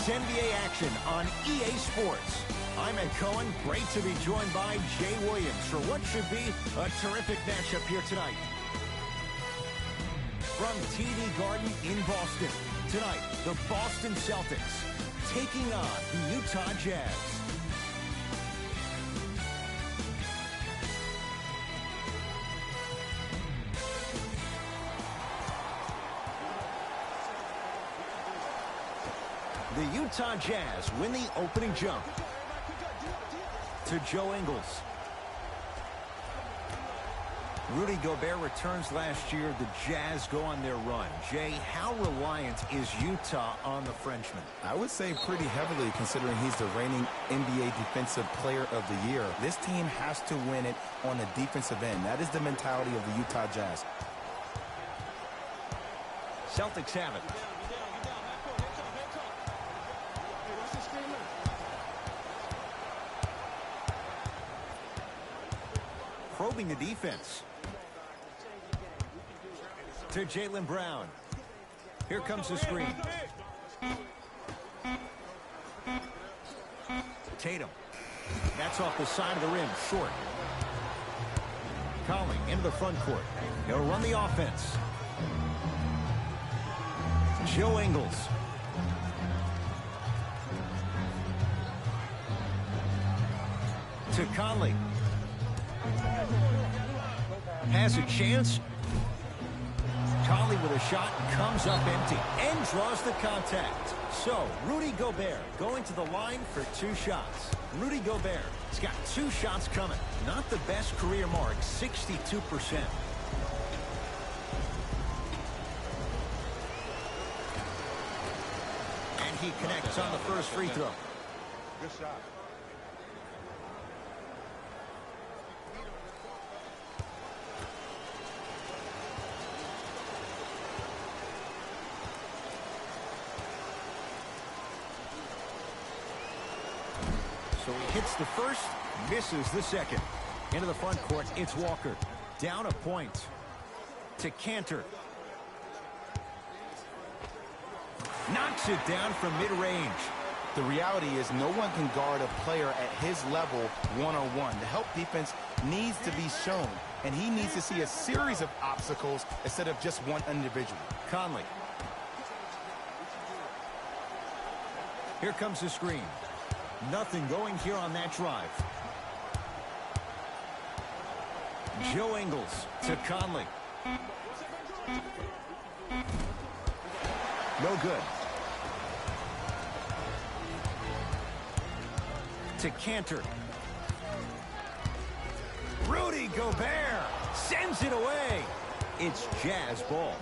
It's NBA action on EA Sports. I'm Ed Cohen. Great to be joined by Jay Williams for what should be a terrific matchup here tonight. From TD Garden in Boston, tonight, the Boston Celtics taking on the Utah Jazz. The Utah Jazz win the opening jump to Joe Ingles. Rudy Gobert returns last year. The Jazz go on their run. Jay, how reliant is Utah on the Frenchman? I would say pretty heavily, considering he's the reigning NBA Defensive Player of the Year. This team has to win it on the defensive end. That is the mentality of the Utah Jazz. Celtics have it. Probing the defense. To Jaylen Brown. Here comes the screen. Tatum. That's off the side of the rim, short. Conley into the front court. He'll run the offense. Joe Ingles. To Conley. Has a chance. Conley with a shot, comes up empty and draws the contact. So Rudy Gobert going to the line for 2 shots. Rudy Gobert has got 2 shots coming. Not the best career mark, 62%. And he connects on the first free throw. Good shot. So he hits the first, misses the second. Into the front court, it's Walker. Down a point. To Cantor. Knocks it down from mid-range. The reality is no one can guard a player at his level one-on-one. The help defense needs to be shown, and he needs to see a series of obstacles instead of just one individual. Conley. Here comes the screen. Nothing going here on that drive. Joe Ingles to Conley. No good. To Cantor. Rudy Gobert sends it away. It's Jazz ball.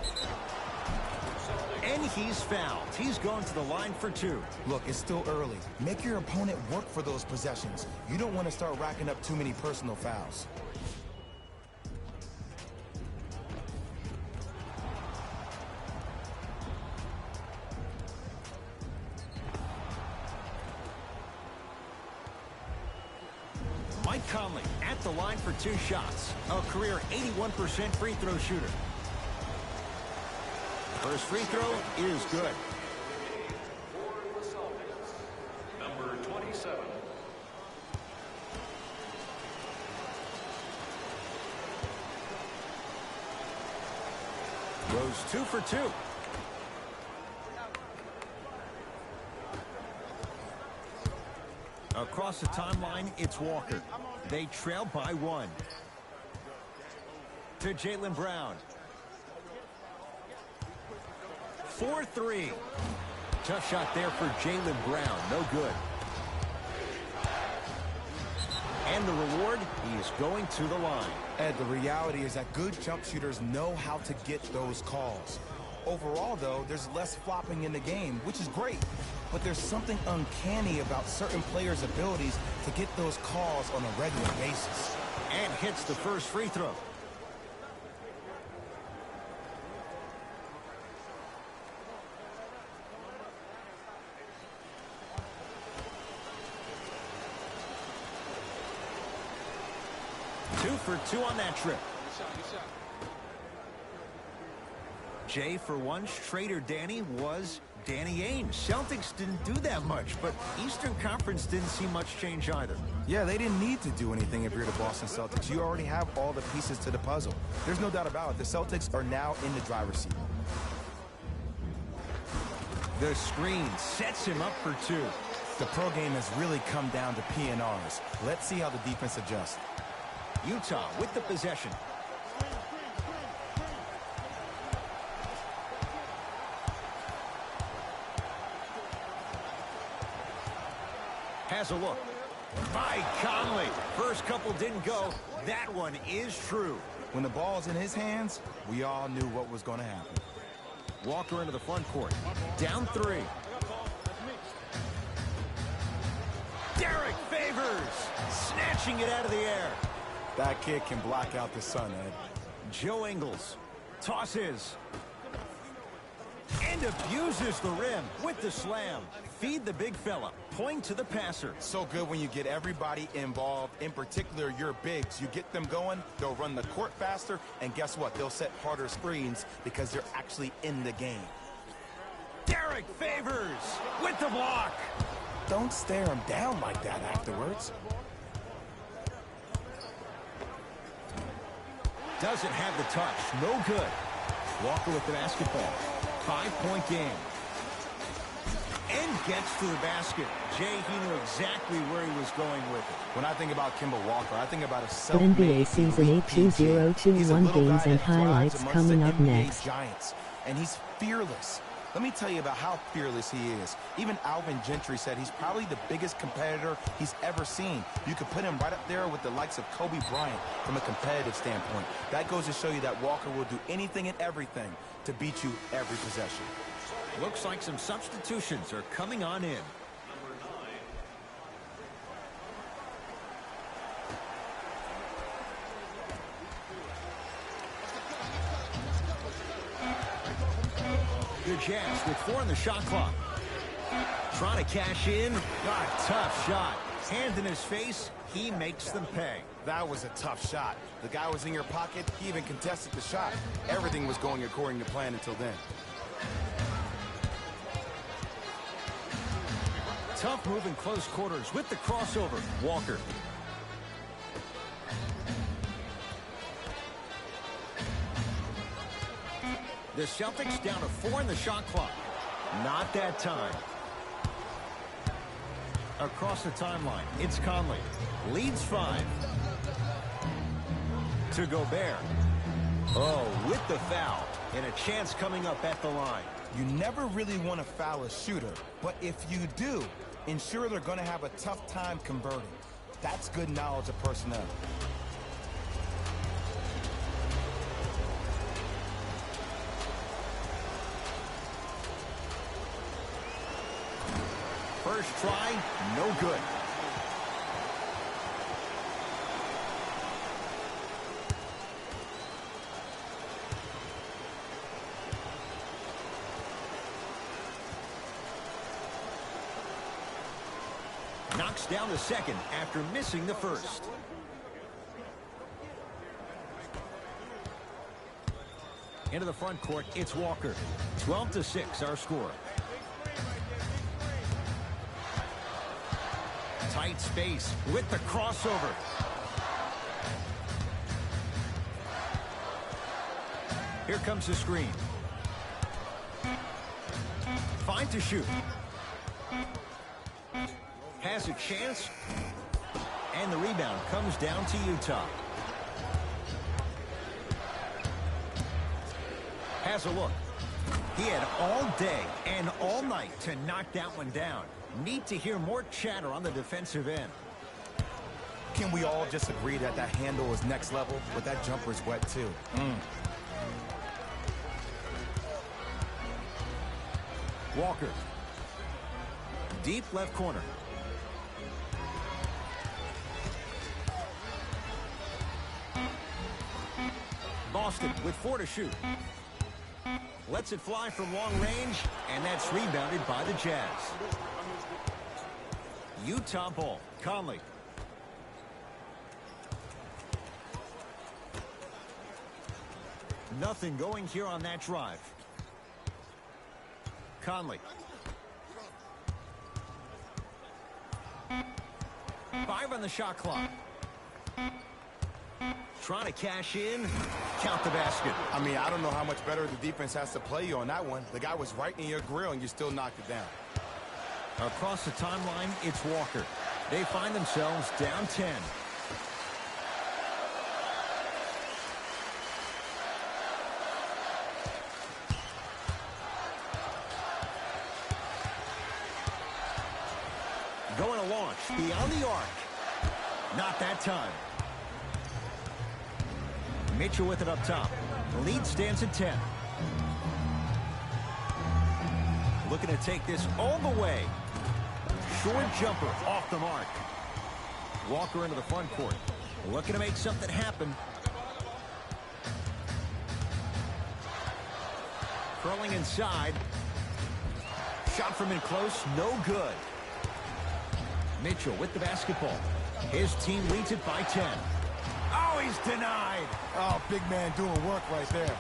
And he's fouled. He's going to the line for 2. Look, it's still early. Make your opponent work for those possessions. You don't want to start racking up too many personal fouls. Mike Conley at the line for 2 shots. A career 81% free throw shooter. First free throw is good. Number 27. Goes 2 for 2. Across the timeline, it's Walker. They trail by 1. To Jaylen Brown. 4-3. Tough shot there for Jaylen Brown. No good. And the reward, he is going to the line. Ed, the reality is that good jump shooters know how to get those calls. Overall, though, there's less flopping in the game, which is great. But there's something uncanny about certain players' abilities to get those calls on a regular basis. And hits the first free throw. Two for 2 on that trip. Jay, for one, Schrader Danny was Danny Ainge. Celtics didn't do that much, but Eastern Conference didn't see much change either. Yeah, they didn't need to do anything if you're the Boston Celtics. You already have all the pieces to the puzzle. There's no doubt about it. The Celtics are now in the driver's seat. The screen sets him up for two. The pro game has really come down to PNRs. Let's see how the defense adjusts. Utah with the possession. Has a look. By Conley. First couple didn't go. That one is true. When the ball's in his hands, we all knew what was going to happen. Walker into the front court. Down three. Derek Favors snatching it out of the air. That kid can block out the sun, Ed. Joe Ingles tosses and abuses the rim with the slam. Feed the big fella. Point to the passer. So good when you get everybody involved, in particular your bigs. You get them going, they'll run the court faster, and guess what? They'll set harder screens because they're actually in the game. Derek Favors with the block. Don't stare him down like that afterwards. Doesn't have the touch. No good. Walker with the basketball. 5-point game. And gets to the basket. Jay, he knew exactly where he was going with it. When I think about Kemba Walker, I think about a NBA Season 8 2021 games and highlights coming up next. Giants, and he's fearless. Let me tell you about how fearless he is. Even Alvin Gentry said he's probably the biggest competitor he's ever seen. You could put him right up there with the likes of Kobe Bryant from a competitive standpoint. That goes to show you that Walker will do anything and everything to beat you every possession. Looks like some substitutions are coming on in. The Jazz with 4 on the shot clock. Trying to cash in. Tough shot. Hand in his face. He makes them pay. That was a tough shot. The guy was in your pocket. He even contested the shot. Everything was going according to plan until then. Tough move in close quarters with the crossover. Walker. The Celtics down to 4 in the shot clock. Not that time. Across the timeline, it's Conley. Leads 5. To Gobert. Oh, with the foul. And a chance coming up at the line. You never really want to foul a shooter, but if you do, ensure they're going to have a tough time converting. That's good knowledge of personnel. First try, no good. Knocks down the second after missing the first. Into the front court, it's Walker. 12-6, our score. Tight space with the crossover. Here comes the screen. Fine to shoot. Has a chance. And the rebound comes down to Utah. Has a look. He had all day and all night to knock that one down. Need to hear more chatter on the defensive end. Can we all just agree that that handle is next level, but that jumper is wet too? Walker. Deep left corner. Boston with 4 to shoot. Lets it fly from long range, and that's rebounded by the Jazz. Utah ball. Conley. Nothing going here on that drive. Conley. 5 on the shot clock. Trying to cash in. Count the basket. I mean, I don't know how much better the defense has to play you on that one. The guy was right in your grill, and you still knocked it down. Across the timeline, it's Walker. They find themselves down 10. Going to launch beyond the arc. Not that time. Mitchell with it up top. The lead stands at 10. Looking to take this all the way. Short jumper off the mark. Walker into the front court. Looking to make something happen. Curling inside. Shot from in close. No good. Mitchell with the basketball. His team leads it by 10. Oh, he's denied. Oh, big man doing work right there.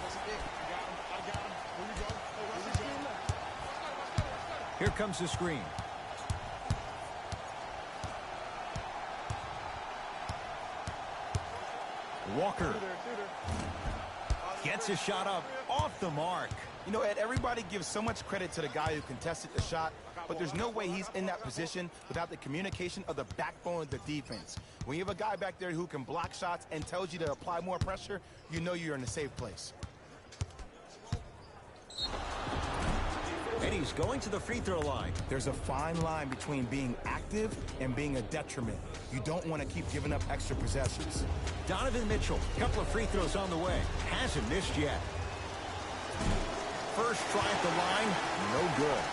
Here comes the screen. Walker gets his shot up off the mark. You know, Ed, everybody gives so much credit to the guy who contested the shot, but there's no way he's in that position without the communication of the backbone of the defense. When you have a guy back there who can block shots and tells you to apply more pressure, you know you're in a safe place. And he's going to the free throw line. There's a fine line between being active and being a detriment. You don't want to keep giving up extra possessions. Donovan Mitchell, couple of free throws on the way. Hasn't missed yet. First try at the line, no good.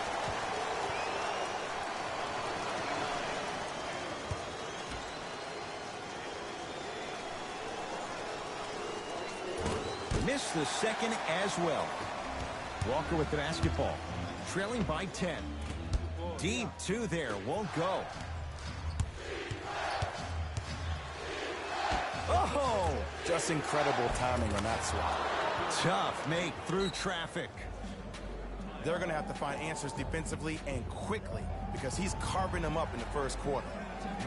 Missed the second as well. Walker with the basketball. Trailing by 10. Deep two there, won't go. Oh! Just incredible timing on that swat. Tough make through traffic. They're going to have to find answers defensively and quickly because he's carving them up in the first quarter.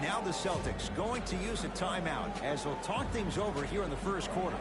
Now the Celtics going to use a timeout as they'll talk things over here in the first quarter.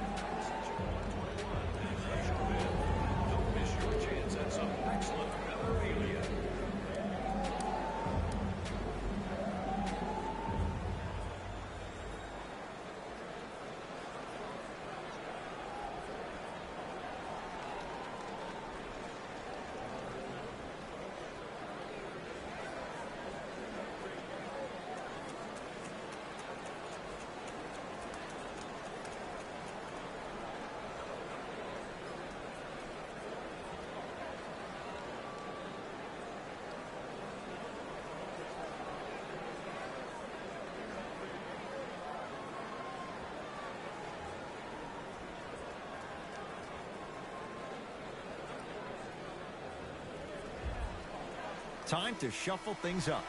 Time to shuffle things up.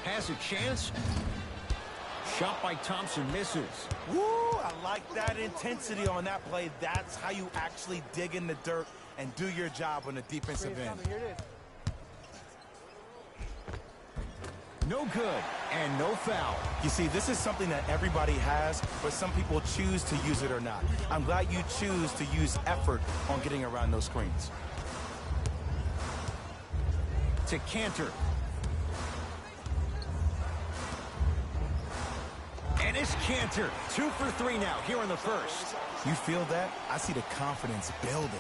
Has a chance. Shot by Thompson misses. Woo! I like that intensity on that play. That's how you actually dig in the dirt and do your job on the defensive end. No good, and no foul. You see, this is something that everybody has, but some people choose to use it or not. I'm glad you choose to use effort on getting around those screens. To Cantor. And it's Cantor. 2 for 3 now here in the first. You feel that? I see the confidence building.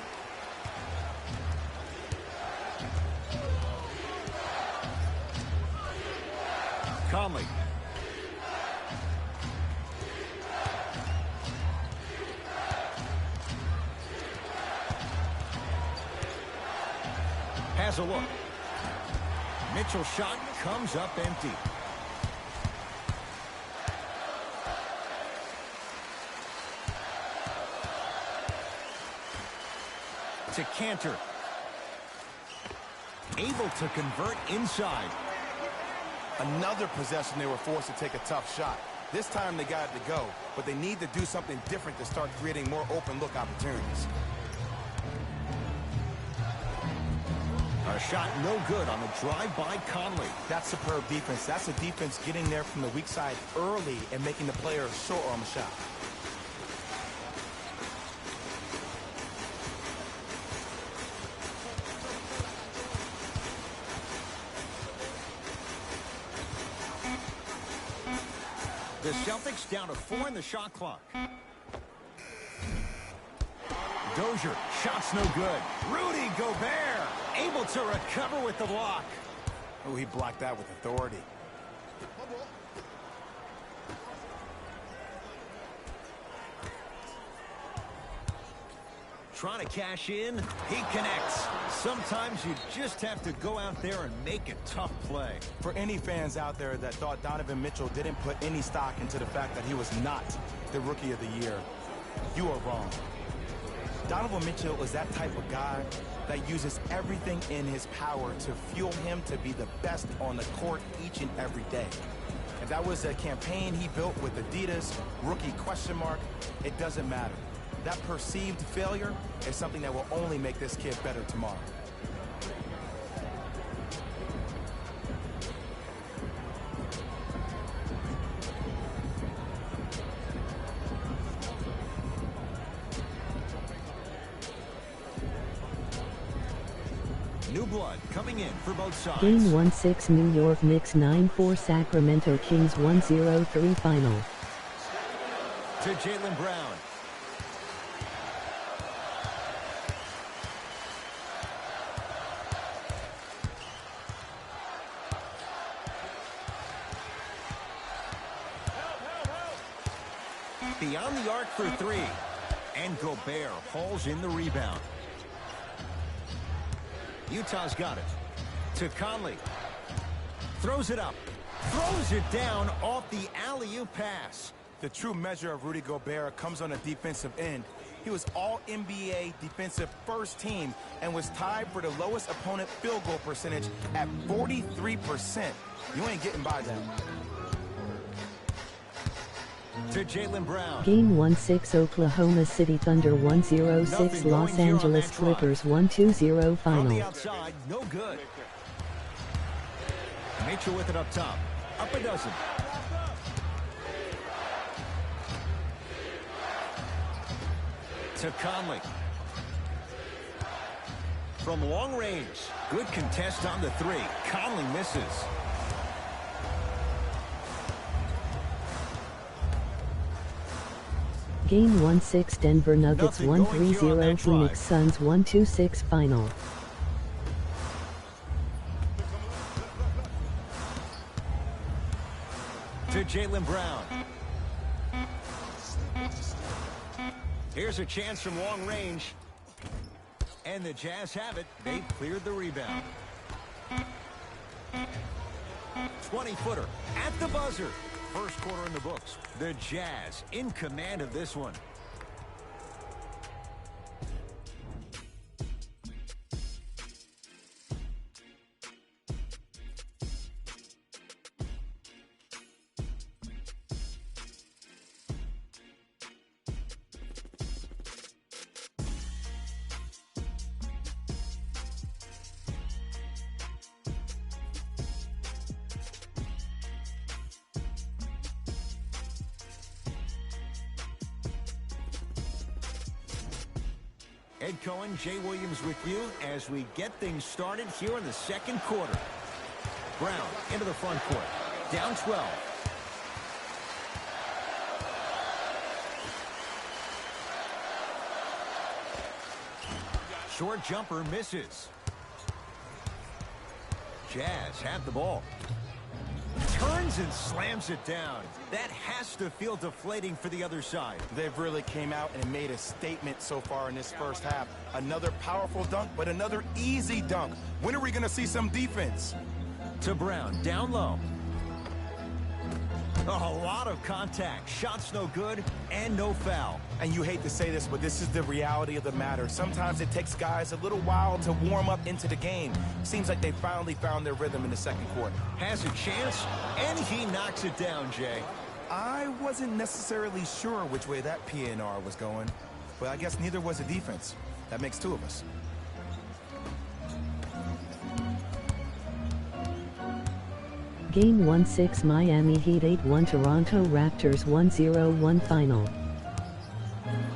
Conley. Has a look. Mitchell's shot comes up empty. To Cantor. able to convert inside. Another possession they were forced to take a tough shot. This time they got it to go, but they need to do something different to start creating more open look opportunities. A shot no good on the drive by Conley. That's superb defense. That's a defense getting there from the weak side early and making the player short on the shot. The Celtics down to 4 in the shot clock. Dozier, shot's no good. Rudy Gobert, able to recover with the block. Oh, he blocked that with authority. Trying to cash in, he connects. Sometimes you just have to go out there and make a tough play. For any fans out there that thought Donovan Mitchell didn't put any stock into the fact that he was not the Rookie of the Year, you are wrong. Donovan Mitchell is that type of guy that uses everything in his power to fuel him to be the best on the court each and every day. If that was a campaign he built with Adidas, rookie question mark, it doesn't matter. That perceived failure is something that will only make this kid better tomorrow. New blood coming in for both sides. Game 1-6 New York Knicks 9-4 Sacramento Kings 1-0-3 final. To Jaylen Brown. Beyond the arc for 3. And Gobert hauls in the rebound. Utah's got it. To Conley. Throws it up. Throws it down off the alley-oop pass. The true measure of Rudy Gobert comes on the defensive end. He was all-NBA defensive first team and was tied for the lowest opponent field goal percentage at 43%. You ain't getting by that. To Jaylen Brown. Game 1-6 Oklahoma City Thunder 1-0-6 Los Angeles Clippers 1-2-0 From the final. outside, no good. Mitchell with it up top. Up a dozen. To Conley. From long range. Good contest on the 3. Conley misses. Game 1-6 Denver Nuggets Nothing going here on that 1-3-0 Phoenix Suns 1-2-6 final. To Jaylen Brown. Here's a chance from long range. And the Jazz have it. They've cleared the rebound. 20-footer at the buzzer. First quarter in the books. The Jazz in command of this one. Ed Cohen, Jay Williams with you as we get things started here in the second quarter. Brown into the front court. Down 12. Short jumper misses. Jazz have the ball. Turns and slams it down. That has to feel deflating for the other side. They've really came out and made a statement so far in this first half. Another powerful dunk, but another easy dunk. When are we going to see some defense? To Brown, down low. A lot of contact. Shots no good and no foul. And you hate to say this, but this is the reality of the matter. Sometimes it takes guys a little while to warm up into the game. Seems like they finally found their rhythm in the second quarter. Has a chance, and he knocks it down, Jay. I wasn't necessarily sure which way that PNR was going, but I guess neither was the defense. That makes two of us. Game 1-6 Miami Heat 8-1 Toronto Raptors 1-0-1 final.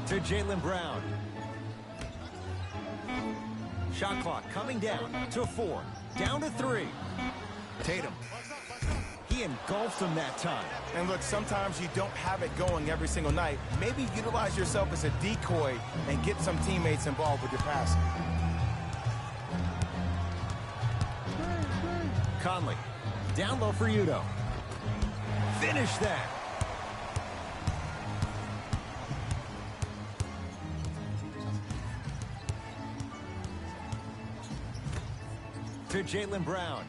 To Jaylen Brown. Shot clock coming down to 4. Down to 3. Tatum. He engulfed him that time. And look, sometimes you don't have it going every single night. Maybe utilize yourself as a decoy and get some teammates involved with your passing. Conley. Down low for Udo. Finish that. To Jaylen Brown.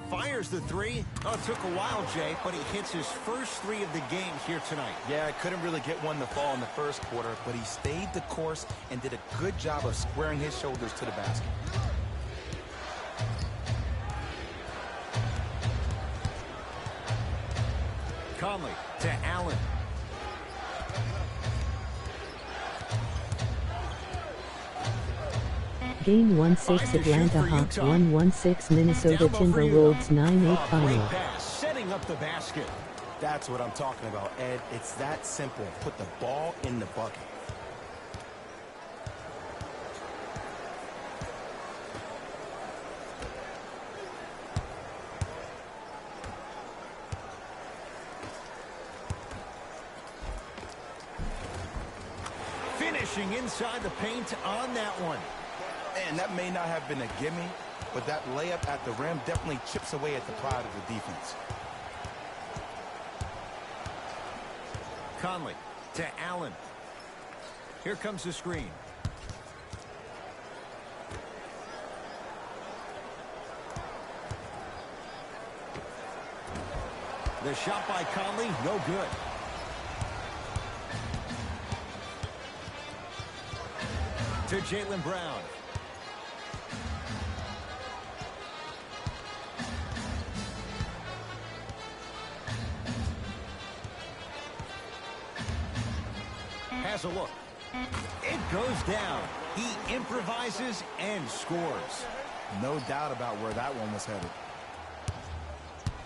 Fires the three. Oh, it took a while, Jay, but he hits his first 3 of the game here tonight. Yeah, couldn't really get one to fall in the first quarter, but he stayed the course and did a good job of squaring his shoulders to the basket. Conley to Allen. Game 1-6 Atlanta Hawks 1-1-6 Minnesota Timberwolves 9-8 final. Great pass, setting up the basket. That's what I'm talking about, Ed. It's that simple. Put the ball in the bucket. Finishing inside the paint on that one. And that may not have been a gimme, but that layup at the rim definitely chips away at the pride of the defense. Conley to Allen. Here comes the screen. The shot by Conley, no good. To Jaylen Brown. Has a look. It goes down. He improvises and scores. No doubt about where that one was headed.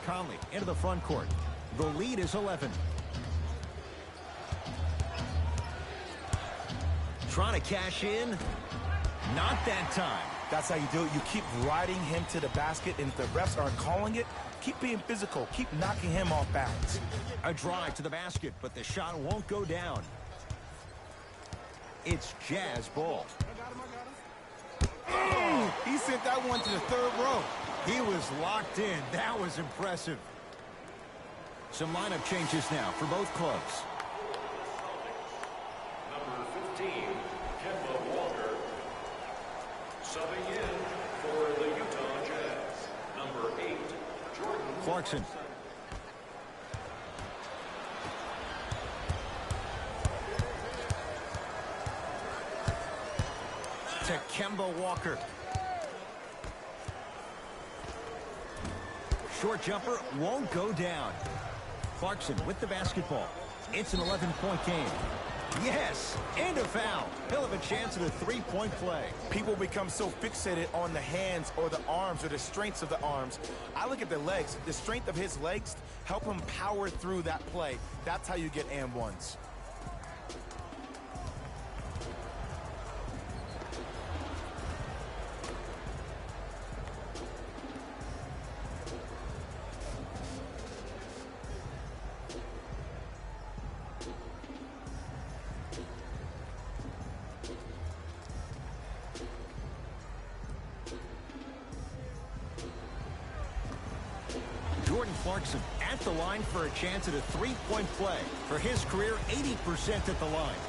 Conley into the front court. The lead is 11. Trying to cash in. Not that time. That's how you do it. You keep riding him to the basket, and if the refs aren't calling it, keep being physical. Keep knocking him off balance. A drive to the basket, but the shot won't go down. It's Jazz ball. Oh, he sent that one to the third row. He was locked in. That was impressive. Some lineup changes now for both clubs. Number 15, Kemba Walker. Subbing in for the Utah Jazz. Number 8, Jordan Clarkson. To Kemba Walker. Short jumper won't go down. Clarkson with the basketball. It's an 11-point game. Yes, and a foul. He'll have a chance at a three-point play. People become so fixated on the hands or the arms or the strengths of the arms. I look at the legs. The strength of his legs help him power through that play. That's how you get and ones. Clarkson at the line for a chance at a three-point play. For his career, 80% at the line.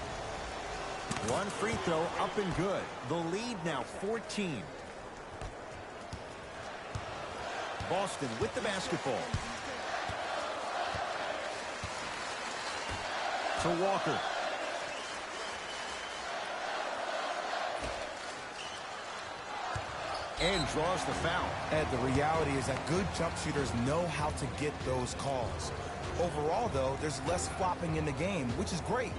One free throw up and good. The lead now 14. Boston with the basketball. To Walker. And draws the foul. Ed, the reality is that good jump shooters know how to get those calls. Overall, though, there's less flopping in the game, which is great.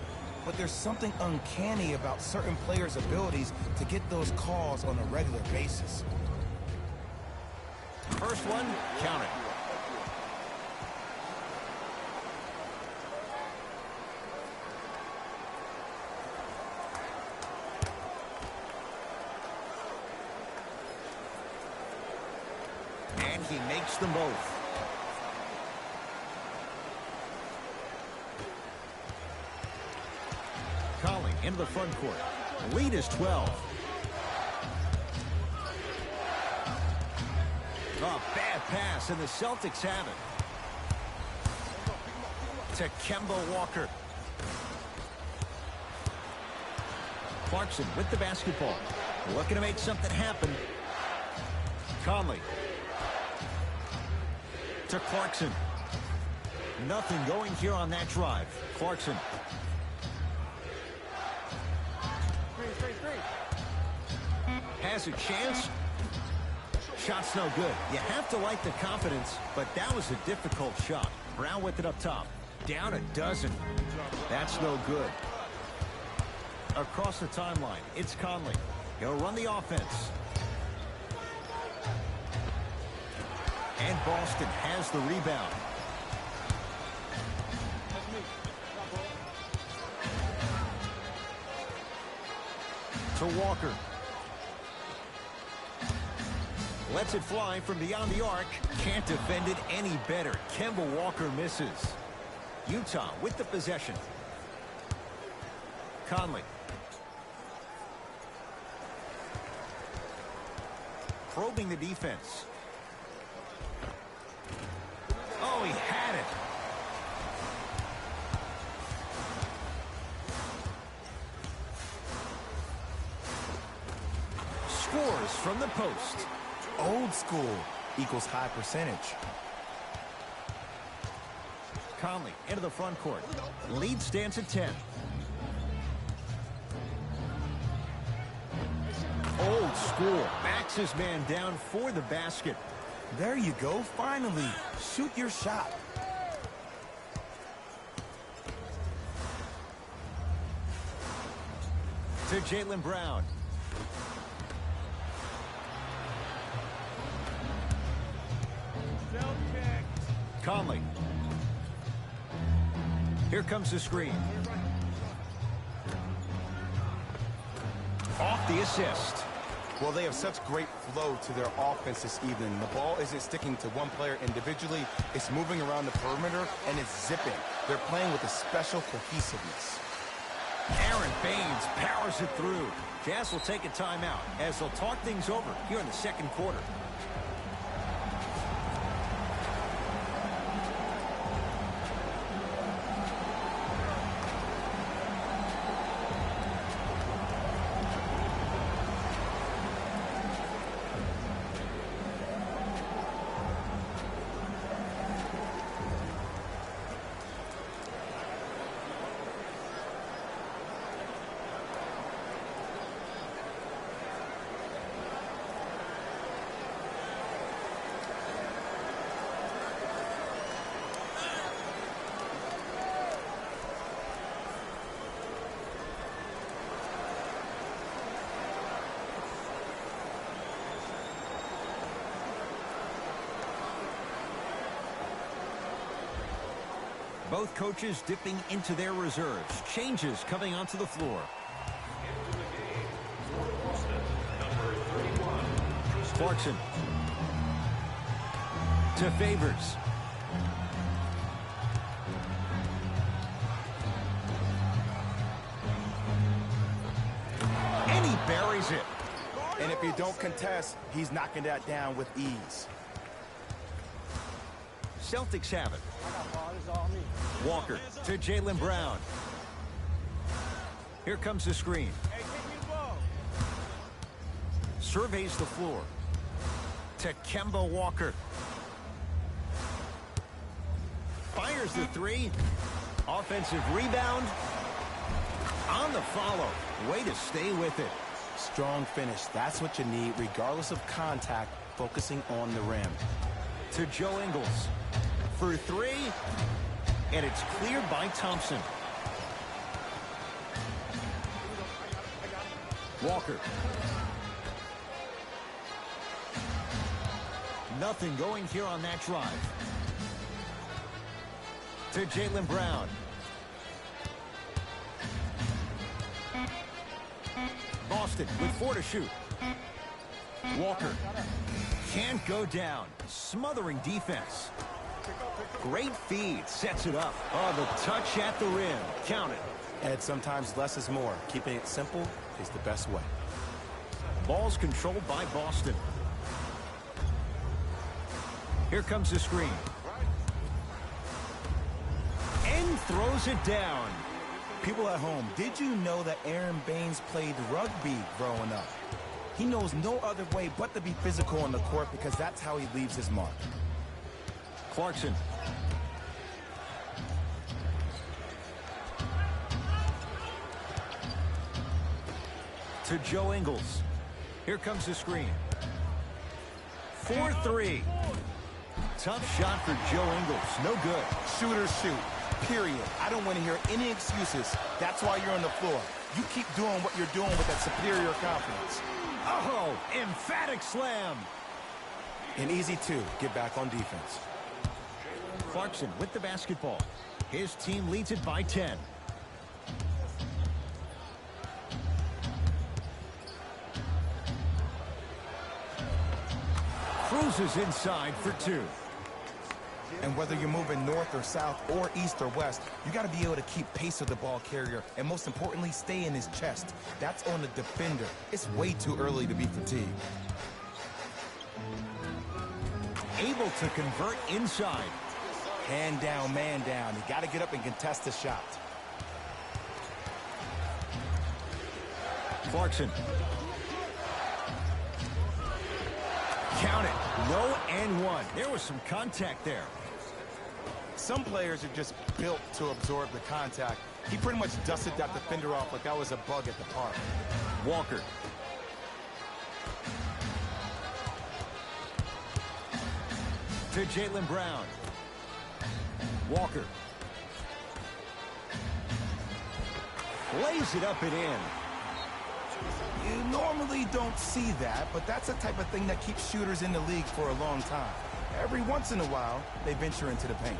But there's something uncanny about certain players' abilities to get those calls on a regular basis. First one, count it. And he makes them both. Conley into the front court. Lead is 12. Oh, bad pass, and the Celtics have it. To Kemba Walker. Clarkson with the basketball. Looking to make something happen. Conley. To Clarkson. Nothing going here on that drive. Clarkson. Has a chance. Shot's no good. You have to like the confidence, but that was a difficult shot. Brown with it up top. Down a dozen. That's no good. Across the timeline, it's Conley. He'll run the offense. And Boston has the rebound. To Walker. Lets it fly from beyond the arc. Can't defend it any better. Kemba Walker misses. Utah with the possession. Conley. Probing the defense. Oh, he had it. Scores from the post. Old school equals high percentage. Conley into the front court. Lead stands at 10. Old school. Backs his man down for the basket. There you go. Finally, shoot your shot. To Jaylen Brown. Conley. Here comes the screen. Off the assist. Well, they have such great flow to their offense this evening. The ball isn't sticking to one player individually. It's moving around the perimeter, and it's zipping. They're playing with a special cohesiveness. Aaron Baines powers it through. Jazz will take a timeout as they'll talk things over here in the second quarter. Both coaches dipping into their reserves. Changes coming onto the floor. Into the game for Boston, number 31, Clarkson. To Favors. And he buries it. And if you don't contest, he's knocking that down with ease. Celtics have it. Walker to Jaylen Brown. Here comes the screen. Surveys the floor. To Kemba Walker. Fires the three. Offensive rebound. On the follow. Way to stay with it. Strong finish. That's what you need, regardless of contact, focusing on the rim. To Joe Ingles. For three. And it's cleared by Thompson. Walker. Nothing going here on that drive. To Jaylen Brown. Boston with 4 to shoot. Walker. Can't go down. Smothering defense. Great feed. Sets it up. Oh, the touch at the rim. Count it. And sometimes less is more. Keeping it simple is the best way. Ball's controlled by Boston. Here comes the screen. And throws it down. People at home, did you know that Aaron Baines played rugby growing up? He knows no other way but to be physical on the court because that's how he leaves his mark. Clarkson. To Joe Ingles. Here comes the screen. 4-3. Tough shot for Joe Ingles. No good. Shooters shoot. Period. I don't want to hear any excuses. That's why you're on the floor. You keep doing what you're doing with that superior confidence. Oh, emphatic slam. And easy, too. Get back on defense. Clarkson with the basketball. His team leads it by 10. Cruises inside for 2. And whether you're moving north or south or east or west, you got to be able to keep pace with the ball carrier and, most importantly, stay in his chest. That's on the defender. It's way too early to be fatigued. Able to convert inside. Hand down, man down. You got to get up and contest the shot. Clarkson. Count it. No and one. There was some contact there. Some players are just built to absorb the contact. He pretty much dusted that defender off like that was a bug at the park. Walker. To Jaylen Brown. Walker. Lays it up and in. You normally don't see that, but that's the type of thing that keeps shooters in the league for a long time. Every once in a while, they venture into the paint.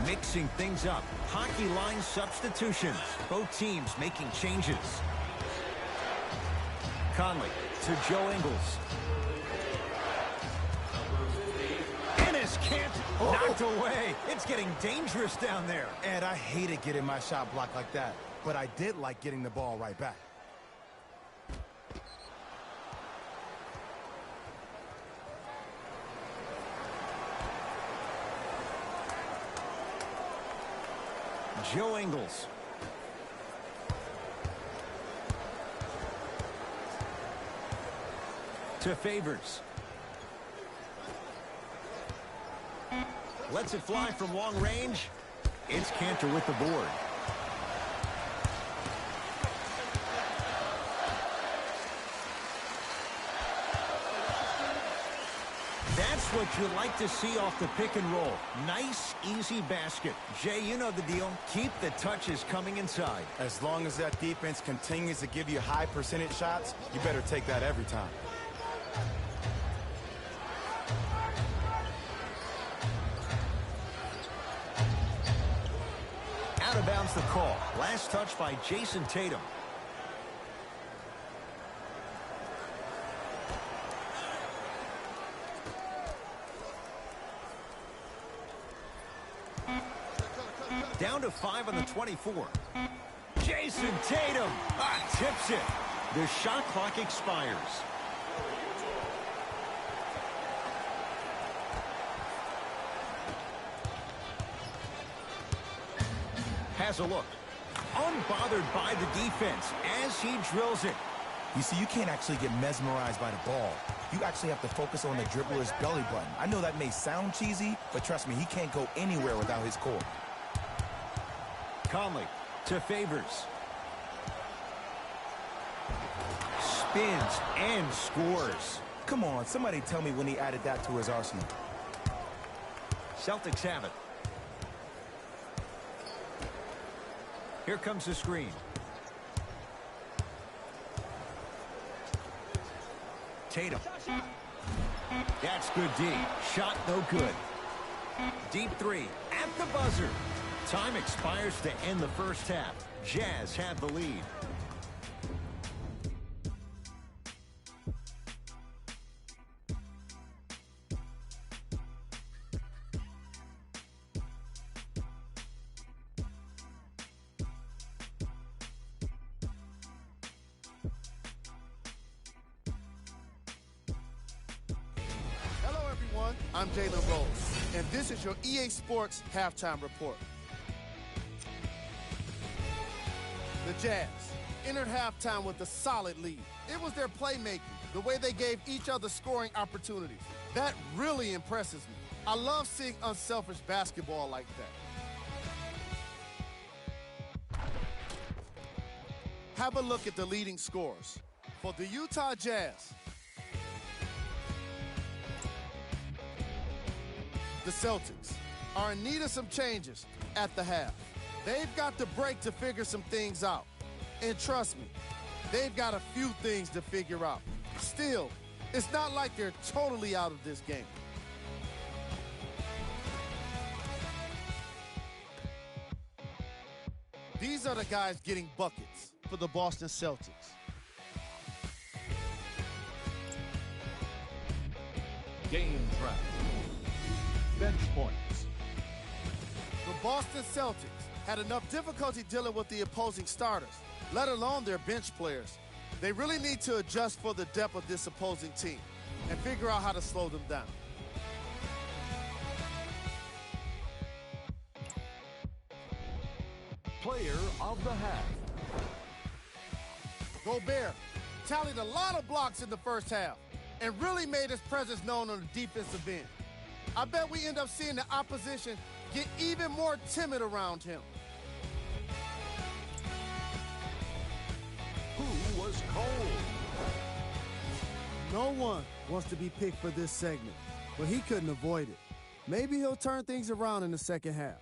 Mixing things up. Hockey line substitutions. Both teams making changes. Conley to Joe Ingles. Ennis can't. Knocked away. It's getting dangerous down there. And I hated getting my shot blocked like that, but I did like getting the ball right back. Joe Ingles. To Favors. Lets it fly from long range. It's Cantor with the board. That's what you like to see off the pick and roll. Nice, easy basket. Jay, you know the deal. Keep the touches coming inside. As long as that defense continues to give you high percentage shots, you better take that every time. Out of bounds the call. Last touch by Jason Tatum. Down to 5 on the 24. Jason Tatum tips it. The shot clock expires. Has a look. Unbothered by the defense as he drills it. You see, you can't actually get mesmerized by the ball. You actually have to focus on the dribbler's belly button. I know that may sound cheesy, but trust me, he can't go anywhere without his core. Conley to Favors. Spins and scores. Come on, somebody tell me when he added that to his arsenal. Celtics have it. Here comes the screen. Tatum. That's good D. Shot no good. Deep three at the buzzer. Time expires to end the first half. Jazz have the lead. Hello, everyone. I'm Jalen Rose, and this is your EA Sports Halftime Report. The Jazz entered halftime with a solid lead. It was their playmaking, the way they gave each other scoring opportunities. That really impresses me. I love seeing unselfish basketball like that. Have a look at the leading scorers. For the Utah Jazz, the Celtics are in need of some changes at the half. They've got to break to figure some things out. And trust me, they've got a few things to figure out. Still, it's not like they're totally out of this game. These are the guys getting buckets for the Boston Celtics. Game track. Bench points. The Boston Celtics had enough difficulty dealing with the opposing starters, let alone their bench players. They really need to adjust for the depth of this opposing team and figure out how to slow them down. Player of the half. Gobert tallied a lot of blocks in the first half and really made his presence known on the defensive end. I bet we end up seeing the opposition get even more timid around him. Who was cold? No one wants to be picked for this segment, but he couldn't avoid it. Maybe he'll turn things around in the second half.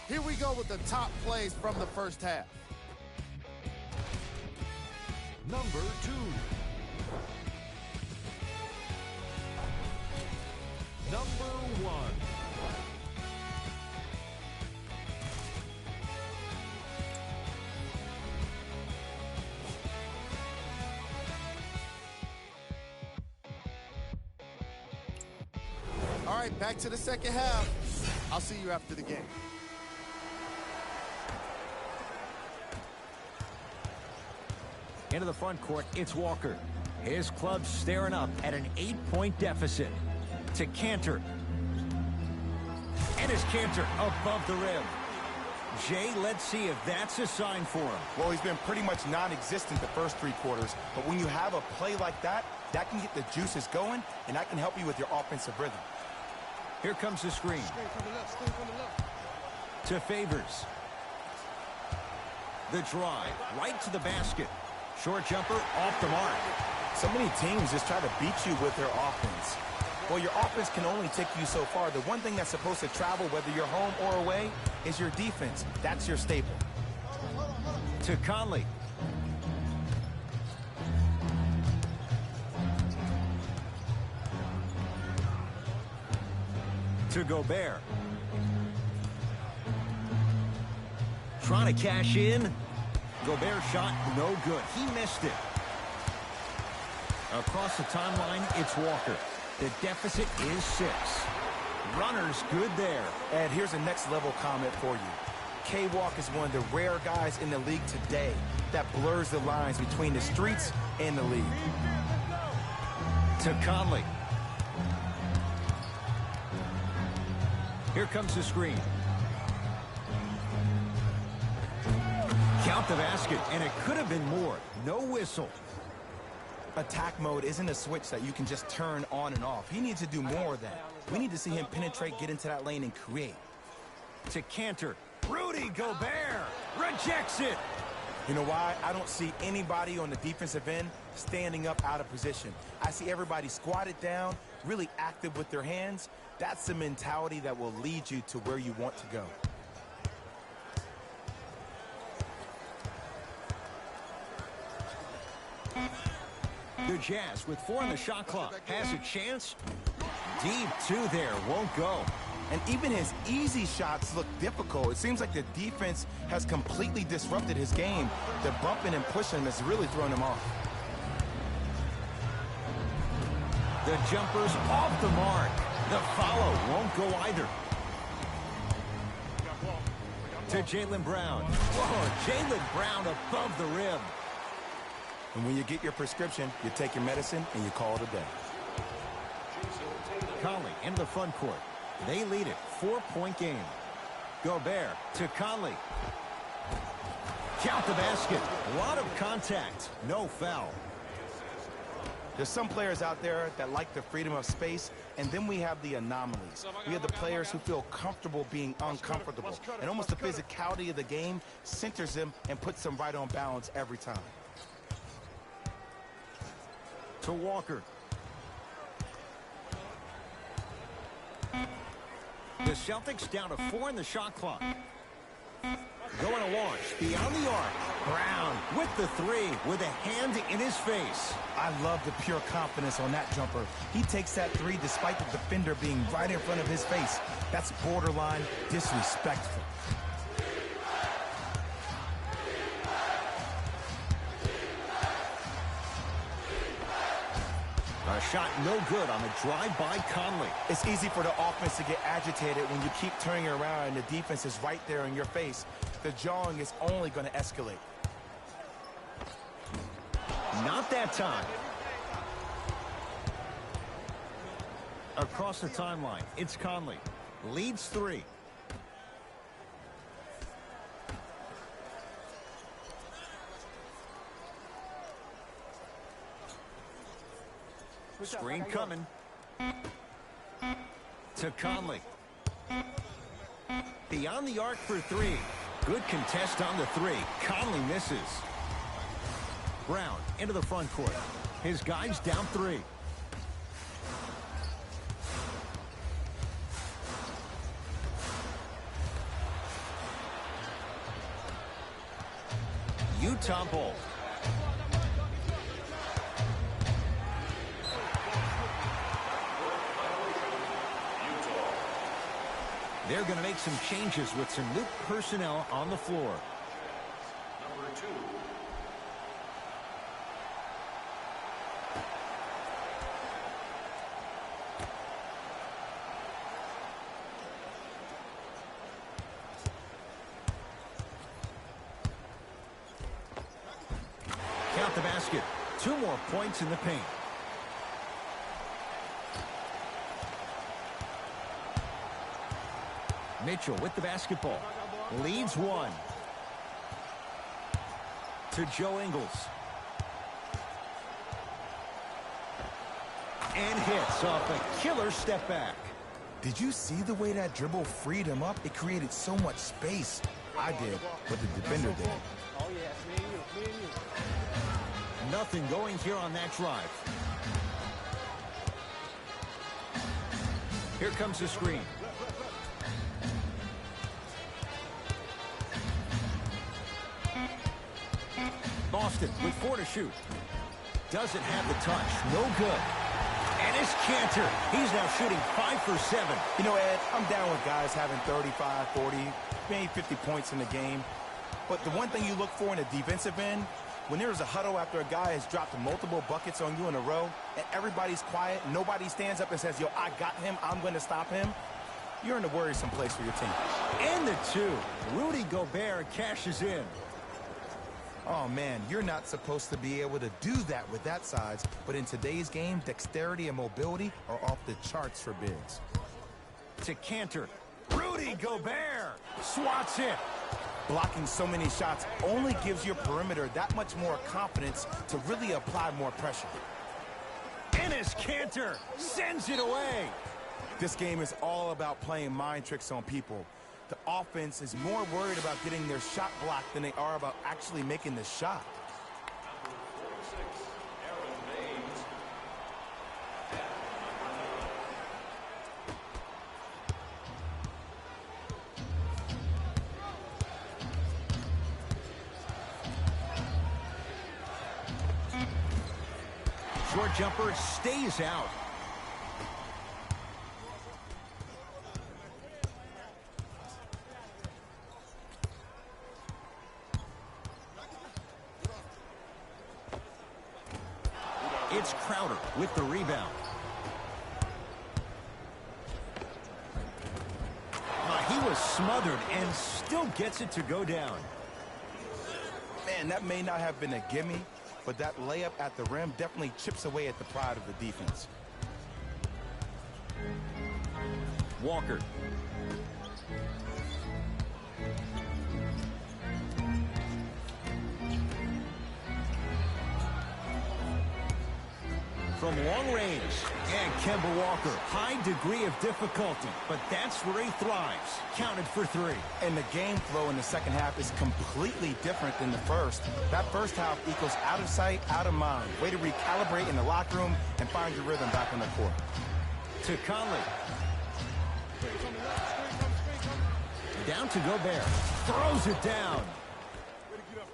Here we go with the top plays from the first half. Number 2. Number 1. All right, back to the second half. I'll see you after the game. Into the front court, it's Walker. His club staring up at an 8-point deficit. To Cantor. And his Cantor above the rim. Jay, let's see if that's a sign for him. Well, he's been pretty much non-existent the first 3 quarters, but when you have a play like that, that can get the juices going, and that can help you with your offensive rhythm. Here comes the screen. To Favors. The drive, right to the basket. Short jumper, off the mark. So many teams just try to beat you with their offense. Well, your offense can only take you so far. The one thing that's supposed to travel, whether you're home or away, is your defense. That's your staple. To Conley. To Gobert. Trying to cash in. Gobert shot no good. He missed it. Across the timeline, it's Walker. The deficit is 6. Runner's good there. And here's a next level comment for you. K-Walk is one of the rare guys in the league today that blurs the lines between the streets and the league. To Conley. Here comes the screen. Count the basket, and it could have been more. No whistle. Attack mode isn't a switch that you can just turn on and off. He needs to do more of that. We need to see him penetrate, get into that lane, and create. To Cantor. Rudy Gobert rejects it. You know why? I don't see anybody on the defensive end standing up out of position. I see everybody squatted down, really active with their hands. That's the mentality that will lead you to where you want to go. The Jazz, with 4 on the shot clock, has a chance. Deep 2 there, won't go. And even his easy shots look difficult. It seems like the defense has completely disrupted his game. The bumping and pushing has really thrown him off. The jumper's off the mark. The follow won't go either. To Jaylen Brown. Whoa, Jaylen Brown above the rim. And when you get your prescription, you take your medicine and you call it a day. Conley into the front court. They lead it. 4-point game. Gobert to Conley. Count the basket. A lot of contact. No foul. There's some players out there that like the freedom of space, and then we have the anomalies. We have the players who feel comfortable being uncomfortable. And almost the physicality of the game centers them and puts them right on balance every time. To Walker. The Celtics down to 4 in the shot clock. Going to launch beyond the arc. Brown with the 3 with a hand in his face. I love the pure confidence on that jumper. He takes that 3 despite the defender being right in front of his face. That's borderline disrespectful. A shot no good on the drive by Conley. It's easy for the offense to get agitated when you keep turning around and the defense is right there in your face. The jawing is only going to escalate. Not that time. Across the timeline, it's Conley. Leads 3. Screen coming. To Conley. Beyond the arc for 3. Good contest on the 3. Conley misses. Brown into the front court. His guys down 3. Utah ball. They're going to make some changes with some new personnel on the floor. Number 2. Count the basket. 2 more points in the paint. Mitchell with the basketball. Leads 1. To Joe Ingles. And hits off a killer step back. Did you see the way that dribble freed him up? It created so much space. I did, but the defender did. Nothing going here on that drive. Here comes the screen. Boston with 4 to shoot. Doesn't have the touch. No good. And it's Cantor. He's now shooting 5 for 7. You know, Ed, I'm down with guys having 35, 40, maybe 50 points in the game. But the one thing you look for in a defensive end, when there's a huddle after a guy has dropped multiple buckets on you in a row, and everybody's quiet, nobody stands up and says, yo, I got him, I'm going to stop him, you're in a worrisome place for your team. And the 2. Rudy Gobert cashes in. Oh, man, you're not supposed to be able to do that with that size, but in today's game, dexterity and mobility are off the charts for bigs. To Cantor. Rudy Gobert swats it. Blocking so many shots only gives your perimeter that much more confidence to really apply more pressure. Enes Kanter sends it away. This game is all about playing mind tricks on people. The offense is more worried about getting their shot blocked than they are about actually making the shot. Short jumper stays out. It's Crowder with the rebound. He was smothered and still gets it to go down. Man, that may not have been a gimme, but that layup at the rim definitely chips away at the pride of the defense. Walker. From long range, and Kemba Walker, high degree of difficulty, but that's where he thrives. Counted for 3. And the game flow in the second half is completely different than the first. That first half equals out of sight, out of mind. Way to recalibrate in the locker room and find your rhythm back on the court. To Conley. Down to Gobert. Throws it down.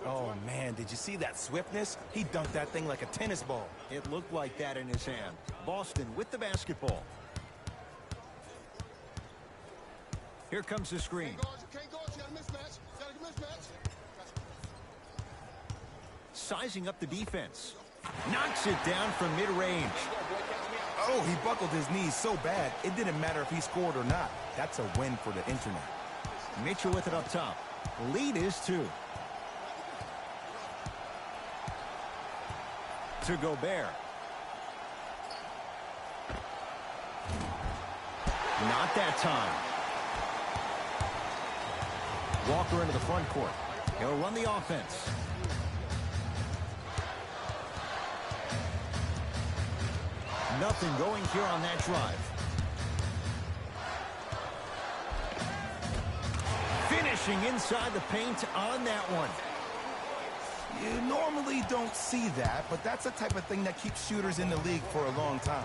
Oh, man, did you see that swiftness? He dunked that thing like a tennis ball. It looked like that in his hand. Boston with the basketball. Here comes the screen. Sizing up the defense. Knocks it down from mid-range. Oh, he buckled his knees so bad, it didn't matter if he scored or not. That's a win for the internet. Mitchell with it up top. Lead is 2. To Gobert. Not that time. Walker into the front court. He'll run the offense. Nothing going here on that drive. Finishing inside the paint on that one. You normally don't see that, but that's the type of thing that keeps shooters in the league for a long time.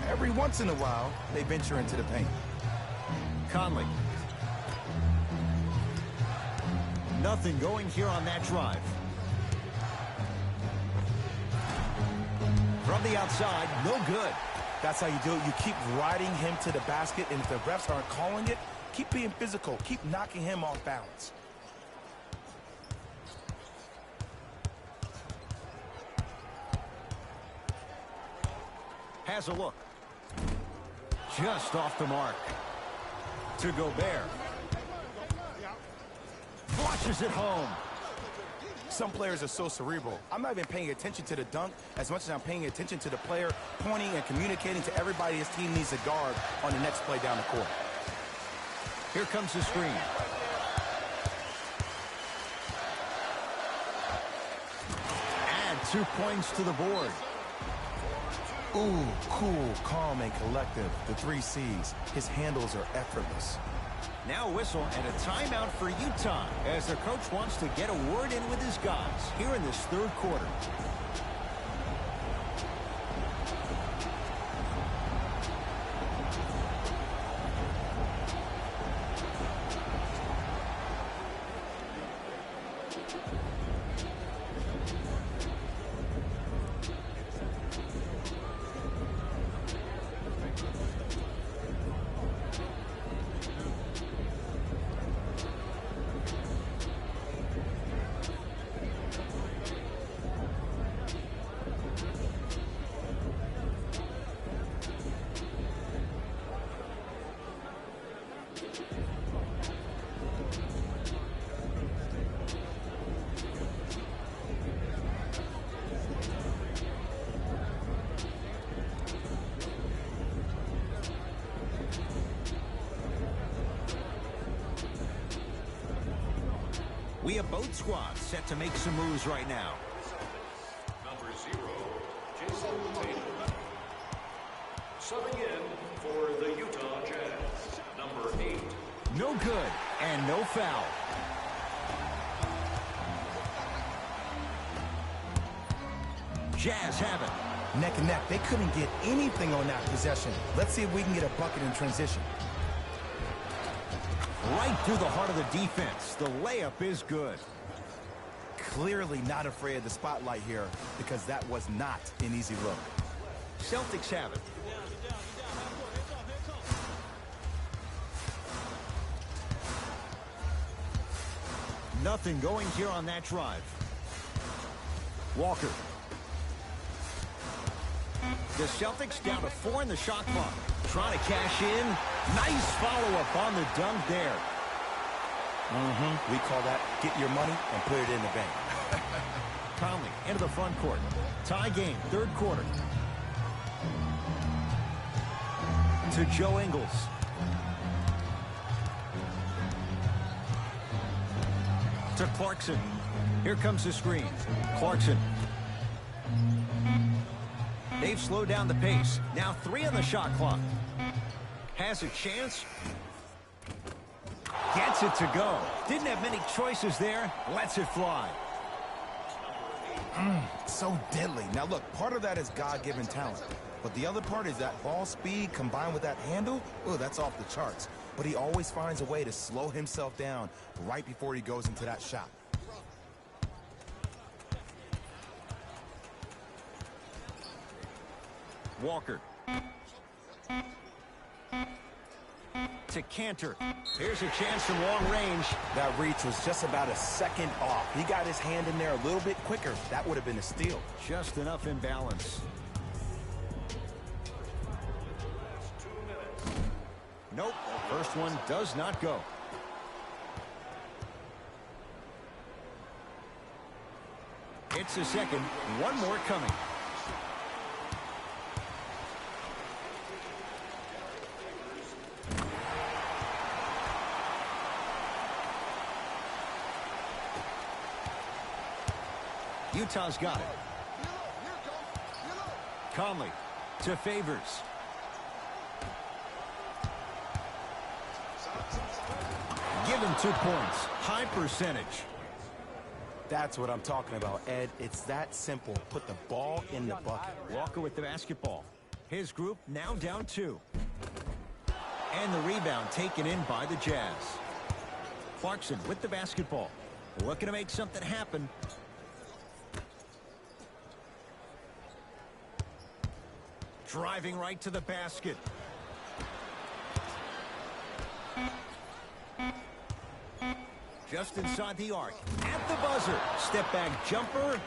Every once in a while, they venture into the paint. Conley. Nothing going here on that drive. From the outside, no good. That's how you do it. You keep riding him to the basket, and if the refs aren't calling it, keep being physical. Keep knocking him off balance. Has a look. Just off the mark. To Gobert. Flushes it home. Some players are so cerebral. I'm not even paying attention to the dunk as much as I'm paying attention to the player pointing and communicating to everybody his team needs a guard on the next play down the court. Here comes the screen. Add 2 points to the board. Ooh, cool, calm, and collective. The 3 C's. His handles are effortless. Now whistle and a timeout for Utah as the coach wants to get a word in with his guys here in this third quarter. We have both squads set to make some moves right now. Number 0, Jason Tatum. Subbing in for the Utah Jazz, number 8. No good, and no foul. Jazz have it. Neck and neck. They couldn't get anything on that possession. Let's see if we can get a bucket in transition. Right through the heart of the defense. The layup is good. Clearly not afraid of the spotlight here because that was not an easy look. Celtics have it. Nothing going here on that drive. Walker. The Celtics down to 4 in the shot clock. Trying to cash in. Nice follow-up on the dunk there. We call that get your money and put it in the bank. Conley into the front court. Tie game, third quarter. To Joe Ingles. To Clarkson. Here comes the screen. Clarkson. They've slowed down the pace. Now 3 on the shot clock. Has a chance. Gets it to go. Didn't have many choices there. Lets it fly. So deadly. Now look, part of that is God-given talent. But the other part is that ball speed combined with that handle. Oh, that's off the charts. But he always finds a way to slow himself down right before he goes into that shot. Walker. To Cantor. Here's a chance from long range. That reach was just about a second off. He got his hand in there a little bit quicker. That would have been a steal. Just enough imbalance. 2 minutes. Nope. First one does not go. It's the second. One more coming. Utah's got it. Conley to Favors. Give him 2 points. High percentage. That's what I'm talking about, Ed. It's that simple. Put the ball in the bucket. Walker with the basketball. His group now down 2. And the rebound taken in by the Jazz. Clarkson with the basketball. Looking to make something happen. Driving right to the basket. Just inside the arc. At the buzzer. Step back jumper.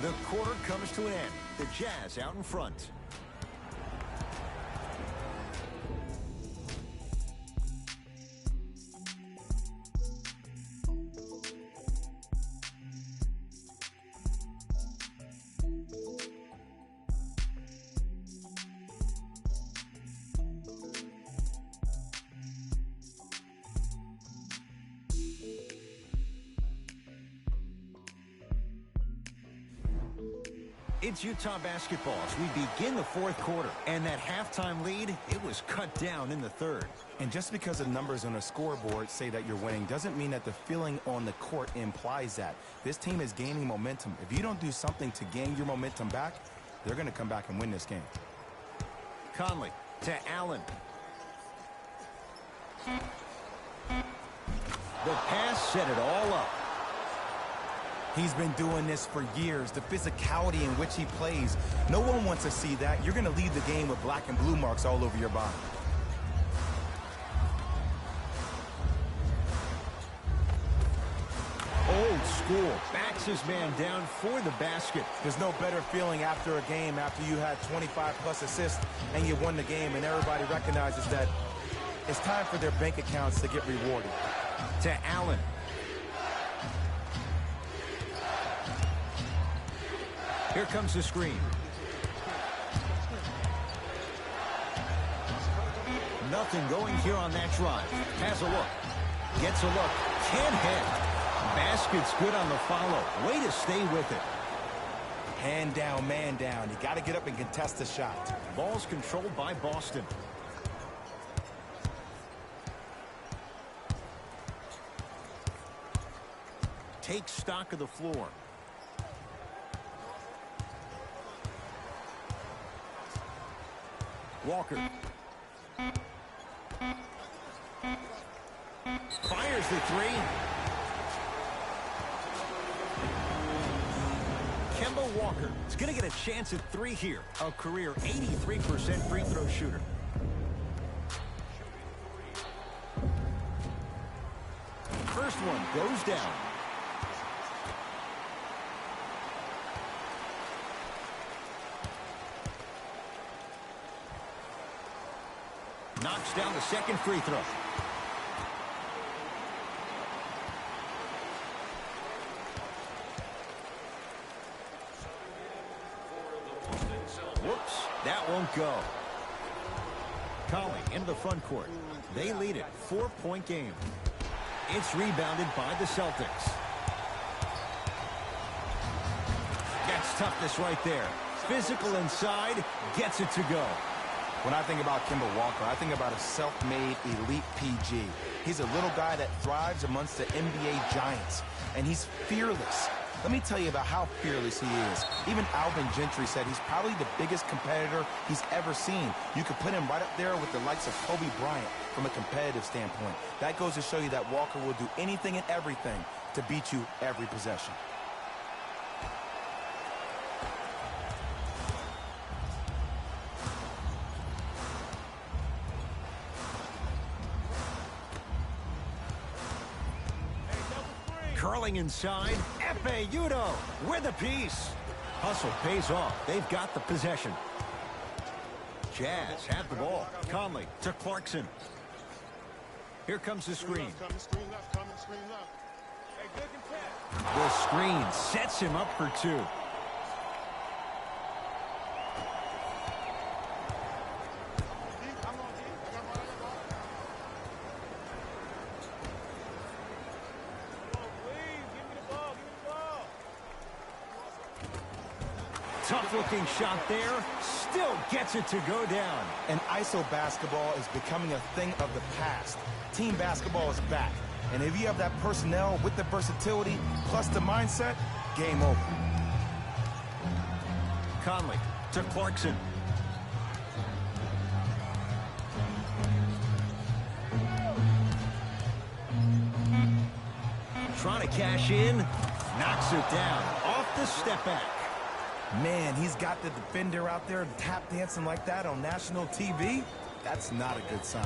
The quarter comes to an end. The Jazz out in front. It's Utah basketball as we begin the fourth quarter. And that halftime lead, it was cut down in the third. And just because the numbers on a scoreboard say that you're winning doesn't mean that the feeling on the court implies that. This team is gaining momentum. If you don't do something to gain your momentum back, they're going to come back and win this game. Conley to Allen. The pass set it all up. He's been doing this for years. The physicality in which he plays. No one wants to see that. You're going to leave the game with black and blue marks all over your body. Old school. Backs his man down for the basket. There's no better feeling after a game after you had 25-plus assists and you won the game and everybody recognizes that it's time for their bank accounts to get rewarded. To Allen. Here comes the screen. Nothing going here on that drive. Has a look. Gets a look. Can't hit. Basket's good on the follow. Way to stay with it. Hand down, man down. You got to get up and contest the shot. Ball's controlled by Boston. Take stock of the floor. Walker. Fires the three. Kemba Walker is going to get a chance at three here. A career 83% free throw shooter. First one goes down. Knocks down the second free throw. Whoops, that won't go. Conley into the front court. They lead it, 4-point game. It's rebounded by the Celtics. That's toughness right there. Physical inside, gets it to go. When I think about Kemba Walker, I think about a self-made elite PG. He's a little guy that thrives amongst the NBA giants, and he's fearless. Let me tell you about how fearless he is. Even Alvin Gentry said he's probably the biggest competitor he's ever seen. You could put him right up there with the likes of Kobe Bryant from a competitive standpoint. That goes to show you that Walker will do anything and everything to beat you every possession. Curling inside, Efe Udoh with a piece. Hustle pays off. They've got the possession. Jazz have the ball. Conley to Clarkson. Here comes the screen. The screen sets him up for two. Tough-looking shot there. Still gets it to go down. And ISO basketball is becoming a thing of the past. Team basketball is back. And if you have that personnel with the versatility plus the mindset, game over. Conley to Clarkson. Trying to cash in. Knocks it down. Off the step back. Man, he's got the defender out there tap dancing like that on national TV. That's not a good sign.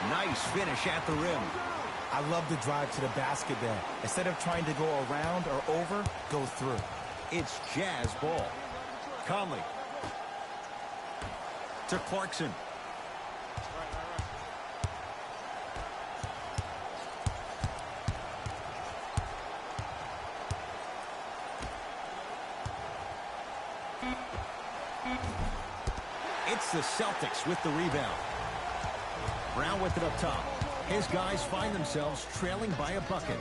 Nice finish at the rim. I love the drive to the basket there. Instead of trying to go around or over, go through. It's Jazz ball. Conley to Clarkson. It's the Celtics with the rebound. Brown with it up top. His guys find themselves trailing by a bucket.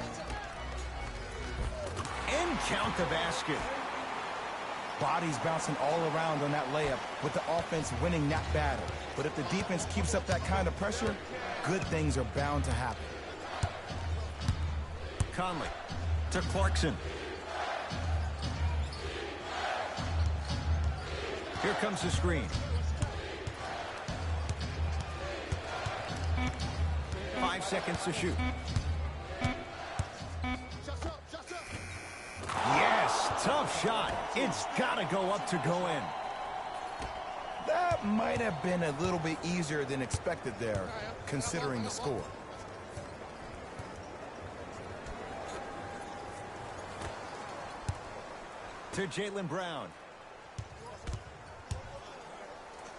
And count the basket. Bodies bouncing all around on that layup with the offense winning that battle. But if the defense keeps up that kind of pressure, good things are bound to happen. Conley to Clarkson. Here comes the screen. 5 seconds to shoot. Yes, tough shot. It's got to go up to go in. That might have been a little bit easier than expected there, considering the score. To Jaylen Brown.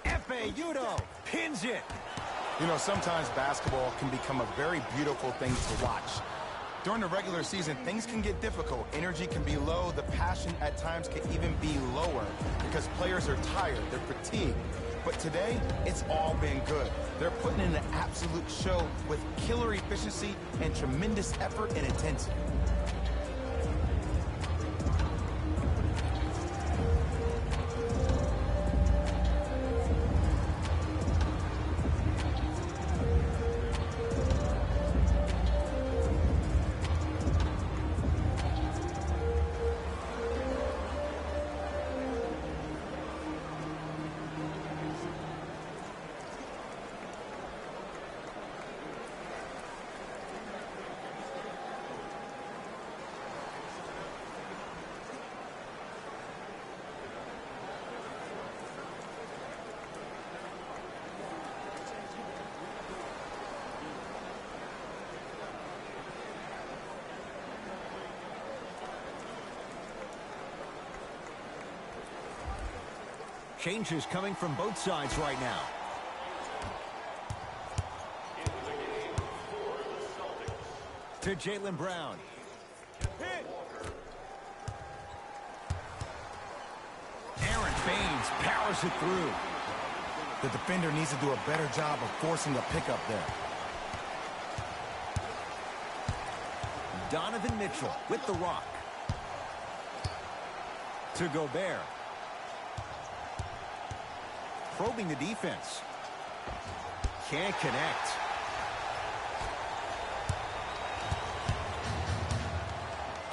Efe Udoh pins it. You know, sometimes basketball can become a very beautiful thing to watch. During the regular season, things can get difficult. Energy can be low. The passion at times can even be lower because players are tired. They're fatigued. But today, it's all been good. They're putting in an absolute show with killer efficiency and tremendous effort and intensity. Changes coming from both sides right now. To Jaylen Brown. Aaron Baines powers it through. The defender needs to do a better job of forcing a pickup there. Donovan Mitchell with the rock. To Gobert. Probing the defense. Can't connect.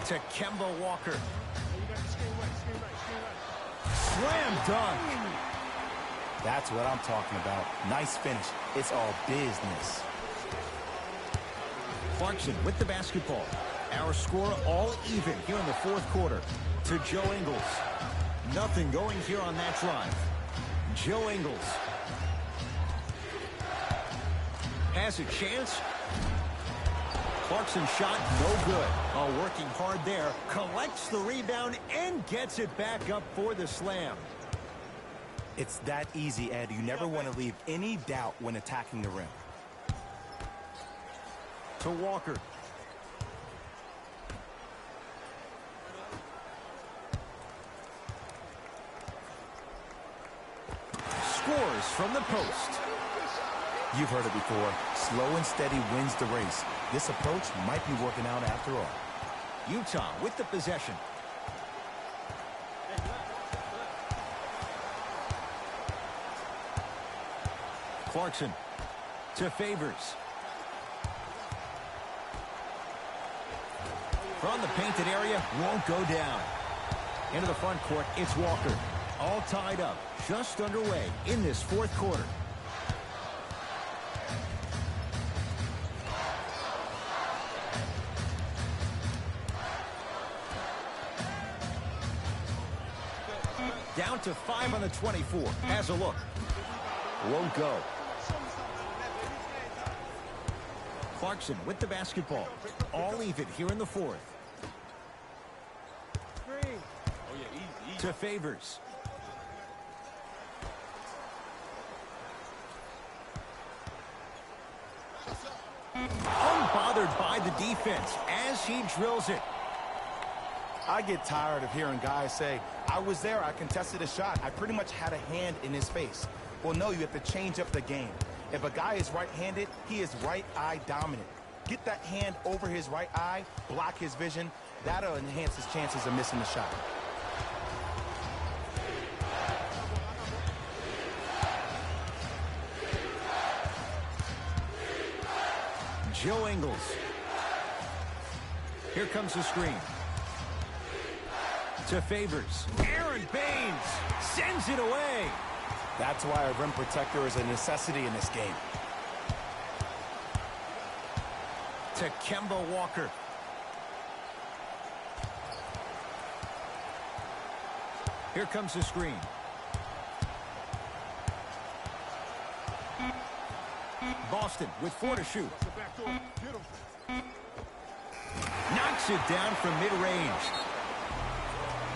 To Kemba Walker. Slam dunk. That's what I'm talking about. Nice finish. It's all business. Clarkson with the basketball. Our score all even here in the fourth quarter. To Joe Ingles. Nothing going here on that drive. Joe Ingles has a chance. Clarkson shot no good. Oh, working hard there. Collects the rebound and gets it back up for the slam. It's that easy, Ed. You never want to leave any doubt when attacking the rim. To Walker. Scores from the post. You've heard it before. Slow and steady wins the race. This approach might be working out after all. Utah with the possession. Clarkson to Favors. From the painted area, won't go down. Into the front court, it's Walker. All tied up, just underway in this fourth quarter. Down to 5 on the 24. Has a look. Won't go. Clarkson with the basketball. All even here in the fourth. To Favors. Unbothered by the defense as he drills it. I get tired of hearing guys say, I was there, I contested a shot, I pretty much had a hand in his face. Well, no, you have to change up the game. If a guy is right-handed, he is right eye dominant. Get that hand over his right eye, block his vision. That'll enhance his chances of missing the shot. Joe Ingles. Here comes the screen. To Favors. Aaron Baines sends it away. That's why a rim protector is a necessity in this game. To Kemba Walker. Here comes the screen. Boston with 4 to shoot. Knocks it down from mid-range.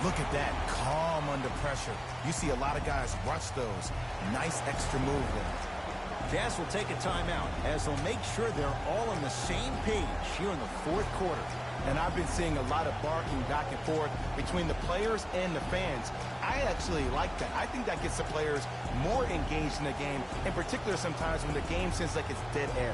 Look at that, calm under pressure. You see a lot of guys rush those. Nice extra move there. Jazz will take a timeout as they'll make sure they're all on the same page here in the fourth quarter. And I've been seeing a lot of barking back and forth between the players and the fans. I actually like that. I think that gets the players more engaged in the game, in particular sometimes when the game seems like it's dead air.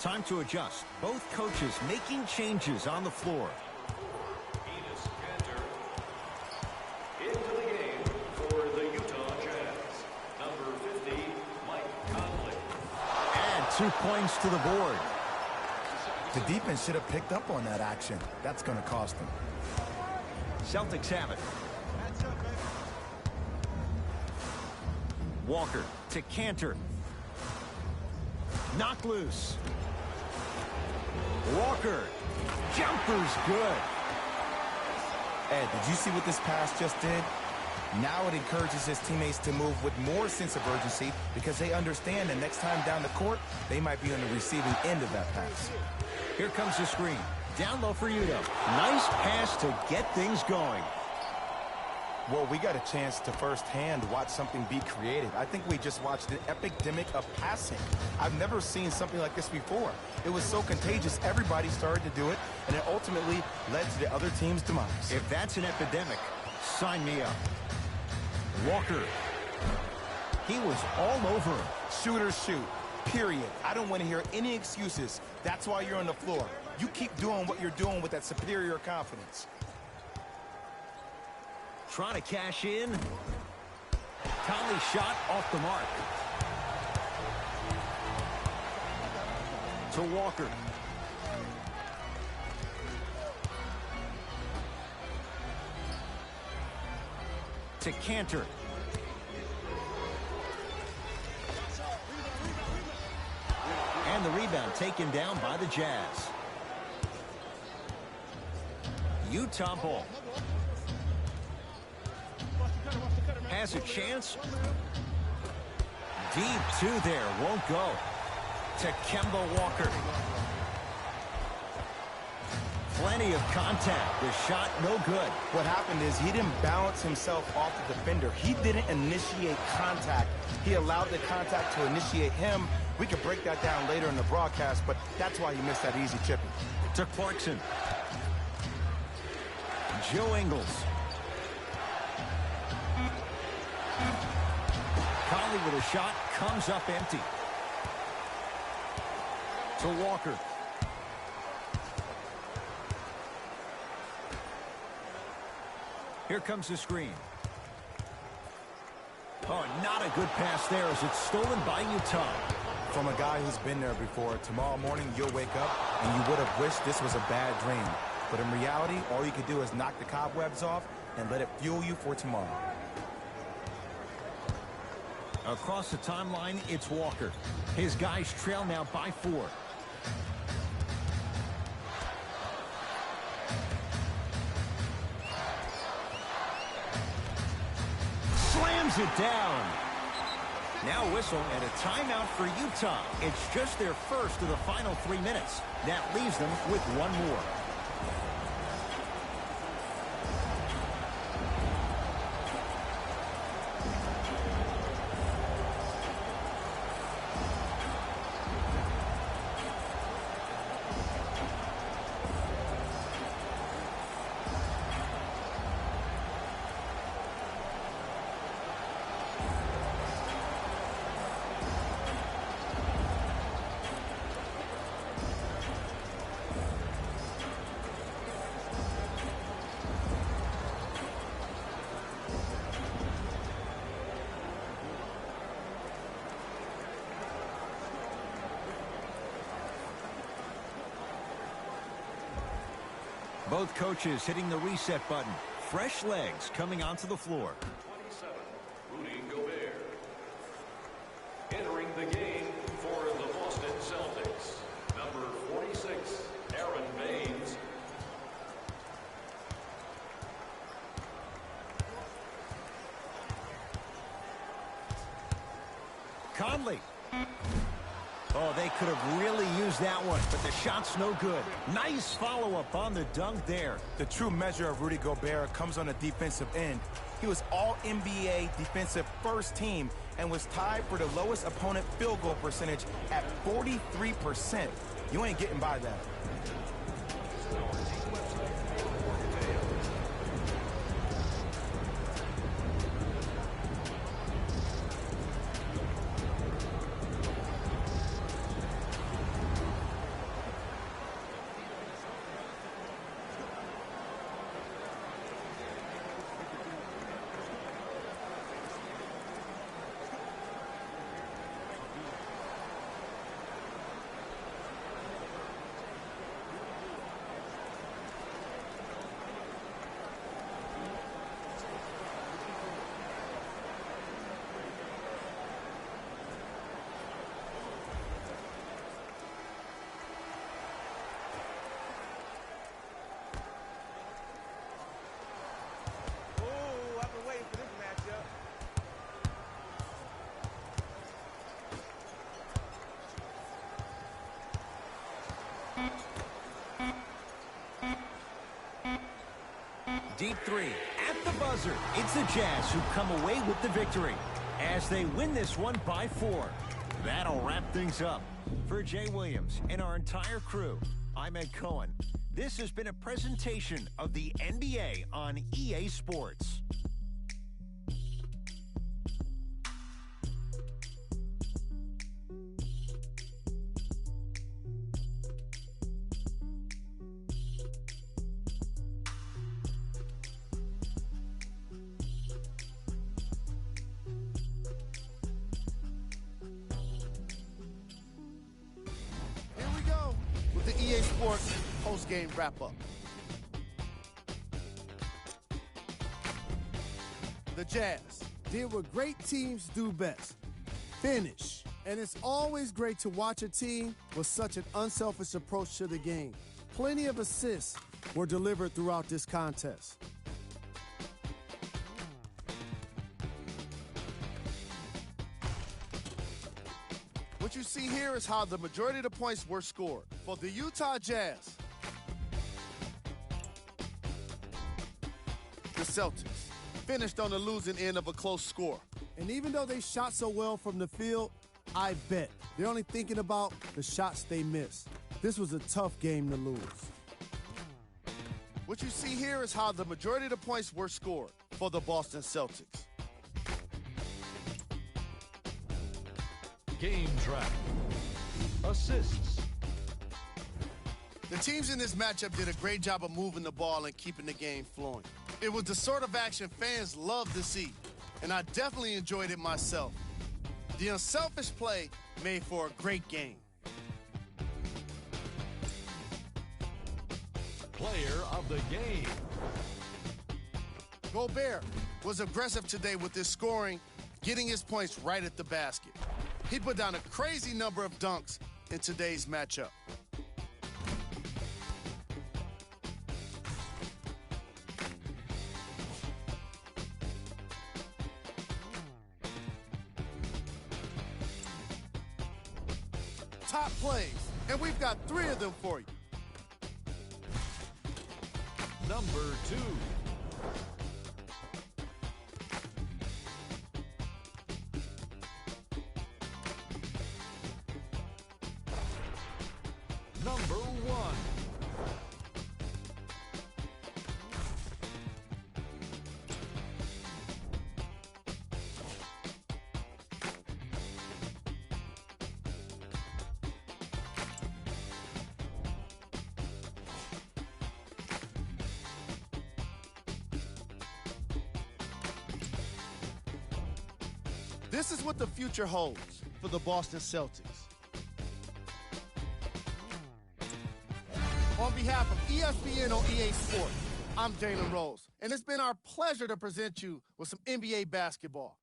Time to adjust. Both coaches making changes on the floor. Into the game for the Utah Jazz. Number 50, Mike Conley. And 2 points to the board. The defense should have picked up on that action. That's going to cost them. Celtics have it. Walker to Cantor. Knock loose. Walker. Jumper's good. Ed, did you see what this pass just did? Now it encourages his teammates to move with more sense of urgency because they understand that next time down the court, they might be on the receiving end of that pass. Here comes the screen. Down low for Udo. Nice pass to get things going. Well, we got a chance to firsthand watch something be created. I think we just watched an epidemic of passing. I've never seen something like this before. It was so contagious, everybody started to do it, and it ultimately led to the other team's demise. If that's an epidemic, sign me up. Walker. He was all over him. Shooters shoot, period. I don't want to hear any excuses. That's why you're on the floor. You keep doing what you're doing with that superior confidence. Trying to cash in. Conley shot off the mark. To Walker. To Cantor. And the rebound taken down by the Jazz. Utah ball. Has a chance. Deep two there. Won't go. To Kemba Walker. Plenty of contact. The shot no good. What happened is he didn't balance himself off the defender. He didn't initiate contact. He allowed the contact to initiate him. We could break that down later in the broadcast, but that's why he missed that easy chipping. To Clarkson. Joe Ingles. Conley with a shot, comes up empty. To Walker. Here comes the screen. Oh, not a good pass there as it's stolen by Utah. From a guy who's been there before, tomorrow morning you'll wake up and you would have wished this was a bad dream. But in reality, all you can do is knock the cobwebs off and let it fuel you for tomorrow. Across the timeline, it's Walker. His guys trail now by 4. Slams it down. Now whistle and a timeout for Utah. It's just their first of the final 3 minutes. That leaves them with one more. Both coaches hitting the reset button. Fresh legs coming onto the floor. 27, Rudy Gobert. Entering the game for the Boston Celtics, number 46, Aaron Baines. Conley. Oh, they could have really used that one, but the shot's no good. Nice follow-up on the dunk there. The true measure of Rudy Gobert comes on the defensive end. He was all-NBA defensive first team and was tied for the lowest opponent field goal percentage at 43%. You ain't getting by that. Deep three at the buzzer. It's the Jazz who come away with the victory as they win this one by 4. That'll wrap things up. For Jay Williams and our entire crew, I'm Ed Cohen. This has been a presentation of the NBA on EA Sports. EA Sports post-game wrap-up. The Jazz did what great teams do best, finish. And it's always great to watch a team with such an unselfish approach to the game. Plenty of assists were delivered throughout this contest. What you see here is how the majority of the points were scored. For the Utah Jazz, the Celtics finished on the losing end of a close score. And even though they shot so well from the field, I bet they're only thinking about the shots they missed. This was a tough game to lose. What you see here is how the majority of the points were scored for the Boston Celtics. Game track. Assists. The teams in this matchup did a great job of moving the ball and keeping the game flowing. It was the sort of action fans love to see, and I definitely enjoyed it myself. The unselfish play made for a great game. Player of the game. Gobert was aggressive today with his scoring, getting his points right at the basket. He put down a crazy number of dunks in today's matchup. Top plays, and we've got 3 of them for you. Number 2. Number 1. This is what the future holds for the Boston Celtics. On behalf of ESPN on EA Sports, I'm Jalen Rose, and it's been our pleasure to present you with some NBA basketball.